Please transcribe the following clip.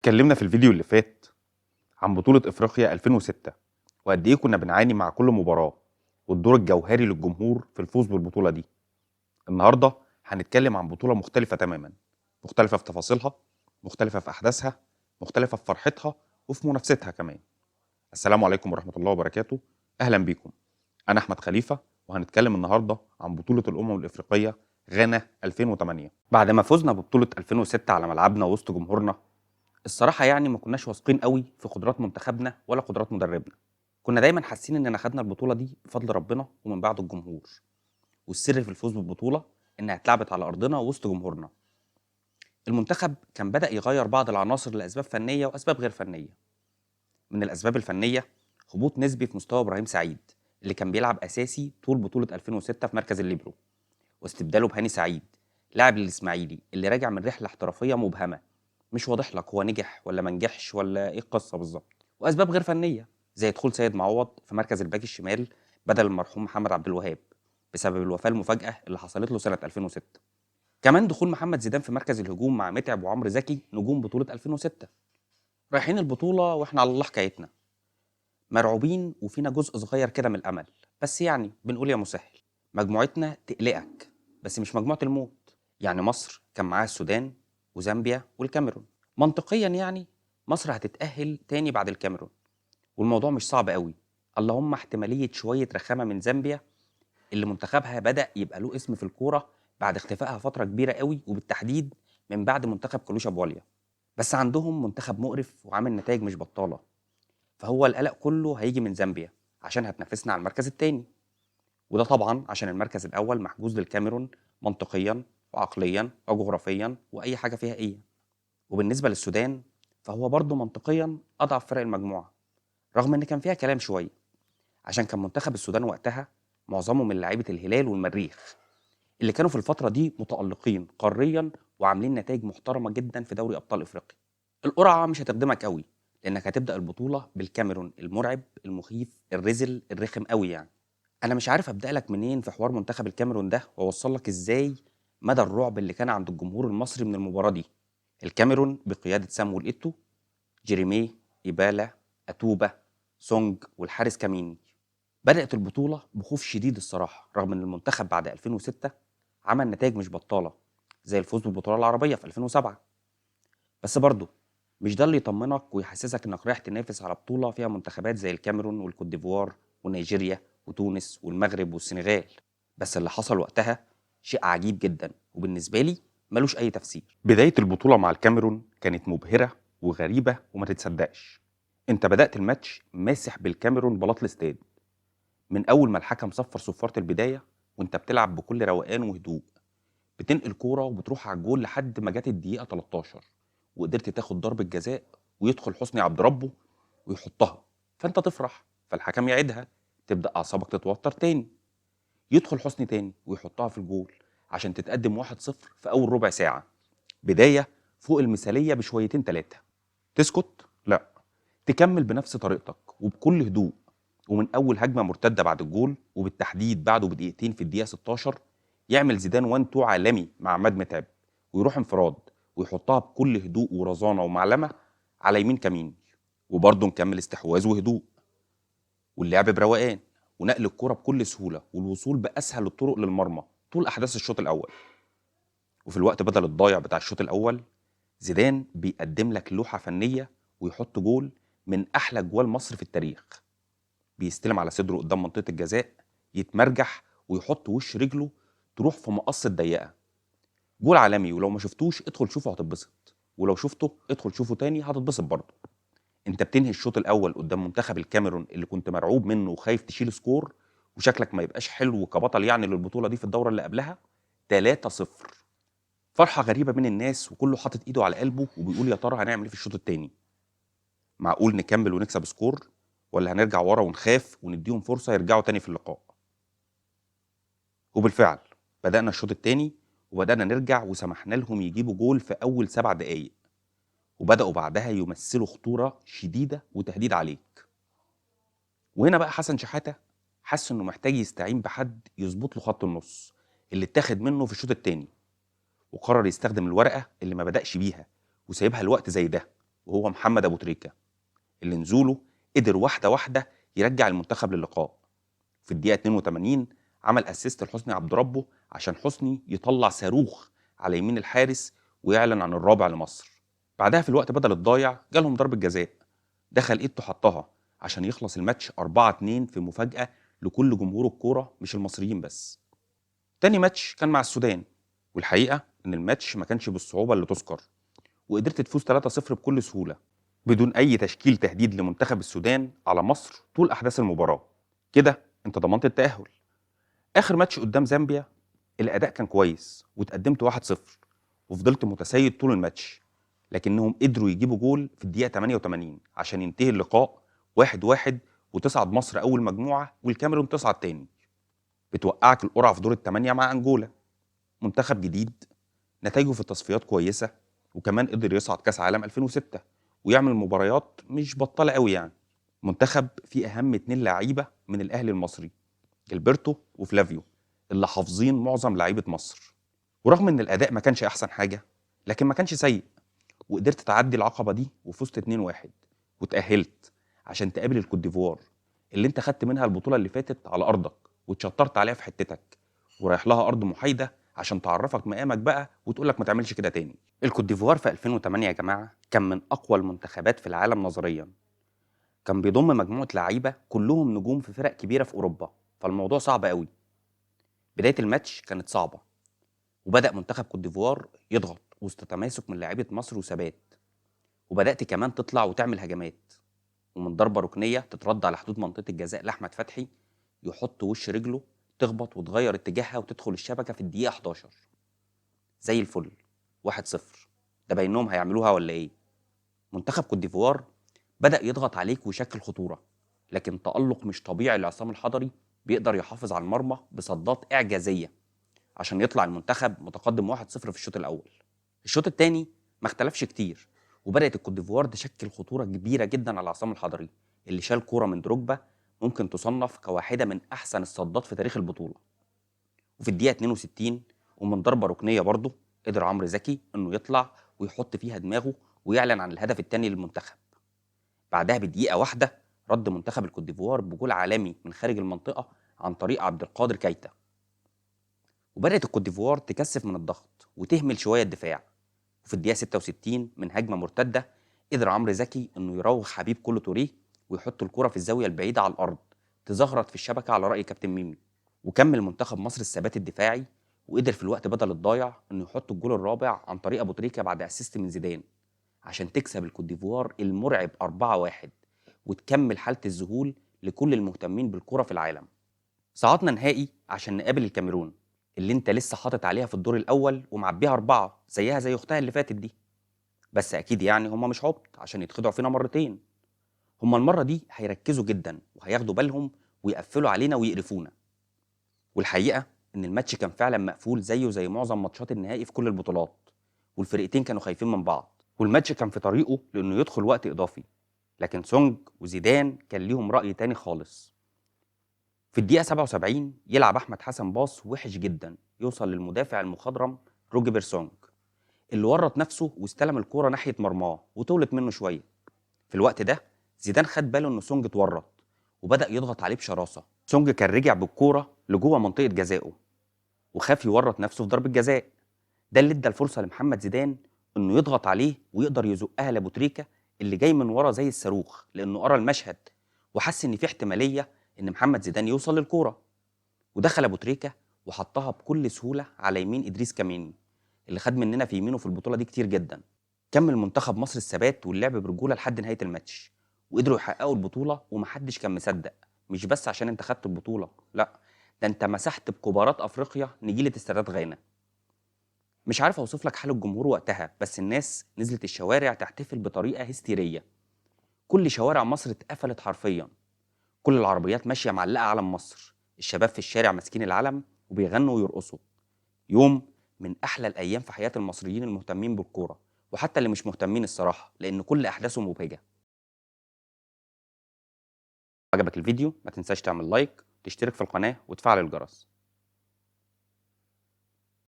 اتكلمنا في الفيديو اللي فات عن بطولة افريقيا 2006 وقد ايه كنا بنعاني مع كل مباراة والدور الجوهري للجمهور في الفوز بالبطولة دي. النهاردة هنتكلم عن بطولة مختلفة تماما، مختلفة في تفاصيلها، مختلفة في احداثها، مختلفة في فرحتها وفي منافستها كمان. السلام عليكم ورحمة الله وبركاته. اهلا بيكم. انا احمد خليفة وهنتكلم النهاردة عن بطولة الافريقية غانا 2008. بعد ما فزنا ببطولة 2006 على ملعبنا وسط جمهورنا، الصراحة يعني ما كناش واثقين قوي في قدرات منتخبنا ولا قدرات مدربنا. كنا دايما حاسين اننا خدنا البطولة دي بفضل ربنا ومن بعد الجمهور، والسر في الفوز بالبطولة انها اتلعبت على ارضنا وسط جمهورنا. المنتخب كان بدأ يغير بعض العناصر لأسباب فنية وأسباب غير فنية. من الأسباب الفنية هبوط نسبي في مستوى إبراهيم سعيد اللي كان بيلعب أساسي طول بطولة 2006 في مركز الليبرو، واستبداله بهاني سعيد لاعب الإسماعيلي اللي راجع من رحلة احترافية مبهمة، مش واضح لك هو نجح ولا ما نجحش ولا ايه القصه بالظبط. واسباب غير فنيه زي دخول سيد معوض في مركز الباك الشمال بدل المرحوم محمد عبد الوهاب بسبب الوفاه المفاجاه اللي حصلت له سنه 2006. كمان دخول محمد زيدان في مركز الهجوم مع متعب وعمرو زكي نجوم بطوله 2006. رايحين البطوله واحنا على الله حكايتنا، مرعوبين وفينا جزء صغير كده من الامل، بس يعني بنقول يا مسهل. مجموعتنا تقلقك بس مش مجموعه الموت. يعني مصر كان معاها السودان وزامبيا والكاميرون. منطقيا يعني مصر هتتأهل تاني بعد الكاميرون، والموضوع مش صعب قوي. اللهم احتمالية شوية رخامة من زامبيا اللي منتخبها بدأ يبقى له اسم في الكورة بعد اختفائها فترة كبيرة قوي، وبالتحديد من بعد منتخب كلوشا بواليا. بس عندهم منتخب مقرف وعامل نتائج مش بطالة، فهو القلق كله هيجي من زامبيا عشان هتنافسنا على المركز التاني، وده طبعا عشان المركز الأول محجوز للكاميرون منطقيا وعقليا وجغرافيا وأي حاجة فيها إيه. وبالنسبة للسودان فهو برضه منطقيا أضعف فرق المجموعة، رغم إن كان فيها كلام شوية عشان كان منتخب السودان وقتها معظمه من لعيبة الهلال والمريخ اللي كانوا في الفترة دي متألقين قاريا وعاملين نتائج محترمة جدا في دوري أبطال إفريقيا. القرعة مش هتخدمك قوي لأنك هتبدأ البطولة بالكاميرون المرعب المخيف الرزل الرخم قوي. يعني أنا مش عارف أبدأ لك منين في حوار منتخب الكاميرون ده وأوصل لك إزاي مدى الرعب اللي كان عند الجمهور المصري من المباراة دي. الكاميرون بقيادة سامويل إيتو، جيريمي، إيبالا، أتوبا، سونج والحارس كاميني. بدأت البطولة بخوف شديد الصراحة، رغم إن المنتخب بعد 2006 عمل نتائج مش بطالة زي الفوز بالبطولة العربية في 2007. بس برضه مش ده اللي يطمنك ويحسسك إنك رايح تنافس على بطولة فيها منتخبات زي الكاميرون والكوت ديفوار ونيجيريا وتونس والمغرب والسنغال. بس اللي حصل وقتها شيء عجيب جدا وبالنسبة لي ملوش أي تفسير. بداية البطولة مع الكاميرون كانت مبهرة وغريبة وما تتصدقش. انت بدأت الماتش ماسح بالكاميرون بلاط الاستاد من أول ما الحكم صفر صفارة البداية، وانت بتلعب بكل روقان وهدوء، بتنقل كورة وبتروح على الجول لحد ما جت الدقيقة 13 وقدرت تاخد ضربة جزاء ويدخل حسني عبد ربه ويحطها، فانت تفرح فالحكم يعيدها، تبدأ أعصابك تتوتر تاني، يدخل حسني تاني ويحطها في الجول عشان تتقدم 1-0 في أول ربع ساعة. بداية فوق المثالية بشويتين تلاتة. تسكت؟ لا، تكمل بنفس طريقتك وبكل هدوء، ومن أول هجمة مرتدة بعد الجول وبالتحديد بعده بدقيقتين في الدقيقة 16 يعمل زيدان 1-2 عالمي مع عماد متعب ويروح انفراد ويحطها بكل هدوء ورزانة ومعلمة على يمين كمين، وبرضه نكمل استحواذ وهدوء واللعب بروقان ونقل الكرة بكل سهولة والوصول بأسهل الطرق للمرمى طول أحداث الشوط الأول. وفي الوقت بدل الضايع بتاع الشوط الأول زيدان بيقدم لك لوحة فنية ويحط جول من أحلى جوال مصر في التاريخ. بيستلم على صدره قدام منطقة الجزاء، يتمرجح ويحط وش رجله تروح في مقص ضيقة. جول عالمي، ولو ما شفتوش ادخل شوفه هتتبسط، ولو شفته ادخل شوفه تاني هتتبسط برضه. انت بتنهي الشوط الأول قدام منتخب الكاميرون اللي كنت مرعوب منه وخايف تشيل سكور وشكلك ما يبقاش حلو كبطل يعني للبطولة دي في الدورة اللي قبلها، 3-0. فرحة غريبة بين الناس وكله حاطط ايده على قلبه وبيقول يا ترى هنعمل ايه في الشوط التاني؟ معقول نكمل ونكسب سكور ولا هنرجع ورا ونخاف ونديهم فرصة يرجعوا تاني في اللقاء؟ وبالفعل بدأنا الشوط التاني وبدأنا نرجع وسمحنا لهم يجيبوا جول في أول 7 دقايق، وبدأوا بعدها يمثلوا خطورة شديدة وتهديد عليك. وهنا بقى حسن شحاتة حس انه محتاج يستعين بحد يظبط له خط النص اللي اتاخد منه في الشوط التاني، وقرر يستخدم الورقة اللي ما بدأش بيها وسايبها الوقت زي ده، وهو محمد ابو تريكه، اللي نزوله قدر واحده واحده يرجع المنتخب للقاء. في الدقيقه 82 عمل اسيست لحسني عبد ربه عشان حسني يطلع صاروخ على يمين الحارس ويعلن عن الرابع لمصر. بعدها في الوقت بدل الضايع جالهم ضربه جزاء، دخل ايدته حطها عشان يخلص الماتش 4-2 في مفاجاه لكل جمهور الكوره مش المصريين بس. تاني ماتش كان مع السودان، والحقيقه ان الماتش ما كانش بالصعوبه اللي تذكر، وقدرت تفوز 3-0 بكل سهوله بدون اي تشكيل تهديد لمنتخب السودان على مصر طول احداث المباراه. كده انت ضمنت التاهل. اخر ماتش قدام زامبيا الاداء كان كويس وتقدمت 1-0 وفضلت متسيد طول الماتش، لكنهم قدروا يجيبوا جول في الدقيقه 88 عشان ينتهي اللقاء 1-1 وتصعد مصر اول مجموعه والكاميرون تصعد تاني. بتوقعك القرعه في دور الثمانيه مع انجولا، منتخب جديد نتائجه في التصفيات كويسه، وكمان قدر يصعد كاس عالم 2006 ويعمل مباريات مش بطاله قوي يعني. منتخب فيه اهم 2 لعيبه من الاهلي المصري، جilberto وفلافيو، اللي حافظين معظم لعيبه مصر. ورغم ان الاداء ما كانش احسن حاجه لكن ما كانش سيء، وقدرت تعدي العقبه دي وفزت 2-1 وتاهلت عشان تقابل الكوت ديفوار اللي انت خدت منها البطوله اللي فاتت على ارضك واتشطرت عليها في حتتك، ورايح لها ارض محايده عشان تعرفك مقامك بقى وتقول لك ما تعملش كده تاني. الكوت ديفوار في 2008 يا جماعه كان من اقوى المنتخبات في العالم نظريا، كان بيضم مجموعه لعيبه كلهم نجوم في فرق كبيره في اوروبا، فالموضوع صعب قوي. بدايه الماتش كانت صعبه، وبدا منتخب كوت ديفوار يضغط وسط تماسك من لاعيبه مصر وثبات، وبدات كمان تطلع وتعمل هجمات، ومن ضربه ركنيه تترد على حدود منطقه الجزاء لاحمد فتحي يحط وش رجله تخبط وتغير اتجاهها وتدخل الشبكه في الدقيقه 11 زي الفل. 1-0. ده باينهم هيعملوها ولا ايه؟ منتخب كوت ديفوار بدا يضغط عليك ويشكل خطوره، لكن تالق مش طبيعي لعصام الحضري بيقدر يحافظ على المرمى بصدات اعجازيه عشان يطلع المنتخب متقدم 1-0 في الشوط الاول. الشوط الثاني ما اختلفش كتير، وبدات الكوت ديفوار تشكل خطوره كبيره جدا على عصام الحضري اللي شال كوره من دروجبا ممكن تصنف كواحده من احسن الصدات في تاريخ البطوله. وفي الدقيقه 62 ومن ضربه ركنيه برضه قدر عمرو زكي انه يطلع ويحط فيها دماغه ويعلن عن الهدف الثاني للمنتخب. بعدها بدقيقه واحده رد منتخب الكوت ديفوار بجول عالمي من خارج المنطقه عن طريق عبد القادر كايتا، وبدات الكوت ديفوار تكثف من الضغط وتهمل شويه الدفاع. وفي الدقيقه 66 من هجمه مرتده قدر عمرو زكي انه يراوغ حبيب كولو توريه ويحط الكره في الزاويه البعيده على الارض تزغرط في الشبكه على راي كابتن ميمي. وكمل منتخب مصر الثبات الدفاعي وقدر في الوقت بدل الضايع انه يحط الجول الرابع عن طريق ابو تريكه بعد اسيست من زيدان عشان تكسب الكوت ديفوار المرعب 4-1 وتكمل حاله الذهول لكل المهتمين بالكره في العالم. صعدنا نهائي عشان نقابل الكاميرون اللي انت لسه حاطط عليها في الدور الاول ومعبيها 4 زيها زي اختها اللي فاتت دي، بس اكيد يعني هم مش عبط عشان يتخدعوا فينا مرتين. هم المره دي هيركزوا جدا وهياخدوا بالهم ويقفلوا علينا ويقرفونا. والحقيقه ان الماتش كان فعلا مقفول زيه زي معظم ماتشات النهائي في كل البطولات، والفرقتين كانوا خايفين من بعض، والماتش كان في طريقه لانه يدخل وقت اضافي، لكن سونج وزيدان كان ليهم راي تاني خالص. في الدقيقه 77 يلعب احمد حسن باص وحش جدا يوصل للمدافع المخضرم روجبر سونج اللي ورط نفسه واستلم الكوره ناحيه مرماه وطولت منه شويه. في الوقت ده زيدان خد باله ان سونج اتورط وبدا يضغط عليه بشراسه. سونج كان رجع بالكوره لجوه منطقه جزائه وخاف يورط نفسه في ضربه جزاء، ده اللي ادى الفرصه لمحمد زيدان انه يضغط عليه ويقدر يزقها لابو تريكه اللي جاي من ورا زي الصاروخ، لانه قرا المشهد وحس ان في احتماليه ان محمد زيدان يوصل للكوره. ودخل ابو تريكه وحطها بكل سهوله على يمين ادريس كاميني اللي خد مننا في يمينه في البطوله دي كتير جدا. كمل منتخب مصر الثبات واللعب برجوله لحد نهايه الماتش وقدروا يحققوا البطوله ومحدش كان مصدق، مش بس عشان انت خدت البطوله، لا، ده انت مسحت بكبارات افريقيا نجيله استادات غانا. مش عارف اوصف لك حال الجمهور وقتها، بس الناس نزلت الشوارع تحتفل بطريقه هستيريه. كل شوارع مصر اتقفلت حرفيا، كل العربيات ماشيه معلقه علم مصر، الشباب في الشارع ماسكين العلم وبيغنوا ويرقصوا. يوم من احلى الايام في حياه المصريين المهتمين بالكوره، وحتى اللي مش مهتمين الصراحه، لان كل احداثه مبهجه. عجبك الفيديو ما تنساش تعمل لايك، تشترك في القناه وتفعل الجرس.